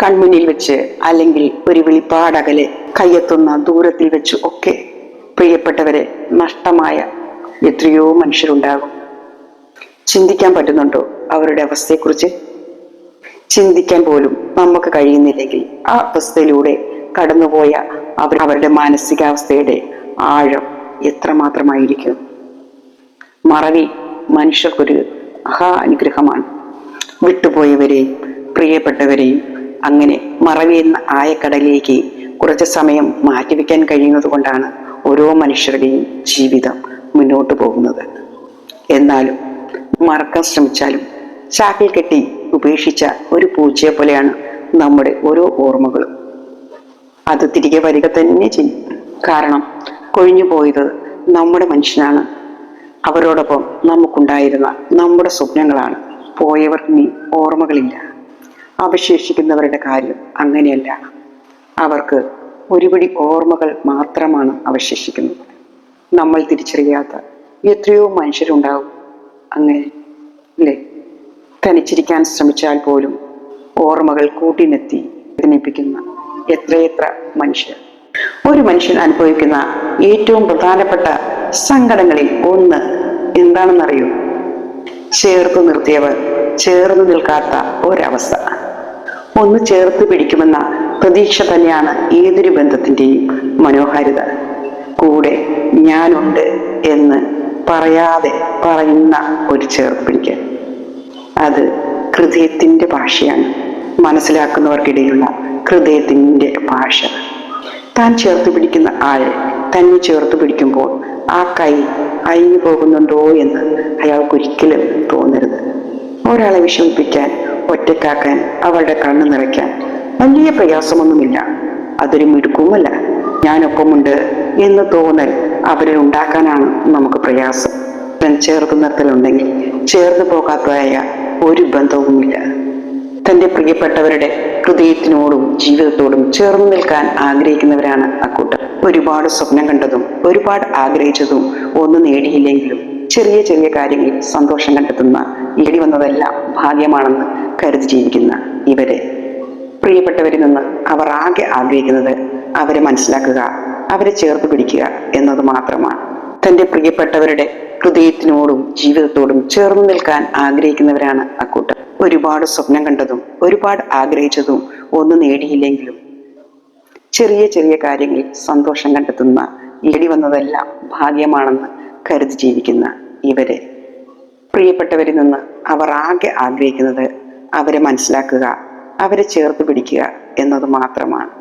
കൺമുന്നിൽ വെച്ച് അല്ലെങ്കിൽ ഒരു വിളിപ്പാടകലെ കയ്യെത്തുന്ന ദൂരത്തിൽ വെച്ച് ഒക്കെ പ്രിയപ്പെട്ടവരെ നഷ്ടമായ എത്രയോ മനുഷ്യരുണ്ടാകും. ചിന്തിക്കാൻ പറ്റുന്നുണ്ടോ അവരുടെ അവസ്ഥയെക്കുറിച്ച്? ചിന്തിക്കാൻ പോലും നമുക്ക് കഴിയുന്നില്ലെങ്കിൽ ആ അവസ്ഥയിലൂടെ കടന്നുപോയ അവരുടെ മാനസികാവസ്ഥയുടെ ആഴം എത്രമാത്രമായിരിക്കും. മറവി മനുഷ്യർക്കൊരു അനുഗ്രഹമാണ്. വിട്ടുപോയവരെയും പ്രിയപ്പെട്ടവരെയും അങ്ങനെ മറവി എന്ന ആയക്കടലിലേക്ക് കുറച്ച് സമയം മാറ്റിവെക്കാൻ കഴിയുന്നത് കൊണ്ടാണ് ഓരോ മനുഷ്യരുടെയും ജീവിതം മുന്നോട്ട് പോകുന്നത്. എന്നാലും മറക്കാൻ ശ്രമിച്ചാലും ചാക്കിൽ കെട്ടി ഉപേക്ഷിച്ച ഒരു പൂച്ചയെ പോലെയാണ് നമ്മുടെ ഓരോ ഓർമ്മകളും. അത് തിരികെ വരിക തന്നെ ചെയ്യും. കാരണം കൊഴിഞ്ഞു പോയത് നമ്മുടെ മനുഷ്യനാണ്. അവരോടൊപ്പം നമുക്കുണ്ടായിരുന്ന നമ്മുടെ സ്വപ്നങ്ങളാണ്. പോയവർക്ക് ഇനി ഓർമ്മകളില്ല. അവശേഷിക്കുന്നവരുടെ കാര്യം അങ്ങനെയല്ല. അവർക്ക് ഒരുപിടി ഓർമ്മകൾ മാത്രമാണ് അവശേഷിക്കുന്നത്. നമ്മൾ തിരിച്ചറിയാത്ത എത്രയോ മനുഷ്യരുണ്ടാവും അങ്ങനെ, അല്ലേ? തനിച്ചിരിക്കാൻ ശ്രമിച്ചാൽ പോലും ഓർമ്മകൾ കൂട്ടിനെത്തി വേദനിപ്പിക്കുന്ന എത്രയെത്ര മനുഷ്യർ. ഒരു മനുഷ്യൻ അനുഭവിക്കുന്ന ഏറ്റവും പ്രധാനപ്പെട്ട സങ്കടങ്ങളിൽ ഒന്ന് എന്താണെന്നറിയോ? ചേർത്ത് നിർത്തിയവർ ചേർന്ന് നിൽക്കാത്ത ഒരവസ്ഥ. ഒന്ന് ചേർത്ത് പിടിക്കുമെന്ന പ്രതീക്ഷ തന്നെയാണ് ഏതൊരു ബന്ധത്തിൻ്റെയും മനോഹാരിത. കൂടെ ഞാനുണ്ട് എന്ന് പറയാതെ പറയുന്ന ഒരു ചേർത്ത് പിടിക്കൽ, അത് ഹൃദയത്തിൻ്റെ ഭാഷയാണ്. മനസ്സിലാക്കുന്നവർക്കിടയിലുള്ള ഹൃദയത്തിൻ്റെ ഭാഷ. താൻ ചേർത്ത് പിടിക്കുന്ന ആൾ തന്നെ ചേർത്ത് പിടിക്കുമ്പോൾ ആ കൈ അയഞ്ഞു പോകുന്നുണ്ടോ എന്ന് അയാൾക്കൊരിക്കലും തോന്നരുത്. ഒരാളെ വിഷമിപ്പിക്കാൻ, ഒറ്റക്കാക്കാൻ, അവളുടെ കണ്ണ് നിറയ്ക്കാൻ വലിയ പ്രയാസമൊന്നുമില്ല. അതൊരു മിടുക്കുമല്ല. ഞാനൊപ്പമുണ്ട് എന്ന് തോന്നൽ അവരിൽ ഉണ്ടാക്കാനാണ് നമുക്ക് പ്രയാസം. ചേർത്ത് നിർത്തലുണ്ടെങ്കിൽ ചേർന്ന് പോകാത്തതായ ഒരു ബന്ധവുമില്ല. തൻ്റെ പ്രിയപ്പെട്ടവരുടെ ഹൃദയത്തിനോടും ജീവിതത്തോടും ചേർന്ന് നിൽക്കാൻ ആഗ്രഹിക്കുന്നവരാണ് അക്കൂട്ടർ. ഒരുപാട് സ്വപ്നം കണ്ടതും ഒരുപാട് ആഗ്രഹിച്ചതും ഒന്നും നേടിയില്ലെങ്കിലും ചെറിയ ചെറിയ കാര്യങ്ങളിൽ സന്തോഷം കണ്ടെത്തുന്ന, നേടി വന്നതെല്ലാം ഭാഗ്യമാണെന്ന് കരുതി ജീവിക്കുന്ന ഇവരെ പ്രിയപ്പെട്ടവരിൽ നിന്ന് അവർ ആകെ ആഗ്രഹിക്കുന്നത് അവരെ മനസ്സിലാക്കുക, അവരെ ചേർത്ത് പിടിക്കുക എന്നത് മാത്രമാണ്. തൻ്റെ പ്രിയപ്പെട്ടവരുടെ ഹൃദയത്തിനോടും ജീവിതത്തോടും ചേർന്ന് നിൽക്കാൻ ആഗ്രഹിക്കുന്നവരാണ് അക്കൂട്ടർ. ഒരുപാട് സ്വപ്നം കണ്ടതും ഒരുപാട് ആഗ്രഹിച്ചതും ഒന്നും നേടിയില്ലെങ്കിലും ചെറിയ ചെറിയ കാര്യങ്ങളിൽ സന്തോഷം കണ്ടെത്തുന്ന, നേടി വന്നതെല്ലാം ഭാഗ്യമാണെന്ന് കരുതി ജീവിക്കുന്ന ഇവരെ പ്രിയപ്പെട്ടവരിൽ നിന്ന് അവർ ആകെ ആഗ്രഹിക്കുന്നത് അവരെ മനസ്സിലാക്കുക, അവരെ ചേർത്ത് പിടിക്കുക എന്നത് മാത്രമാണ്.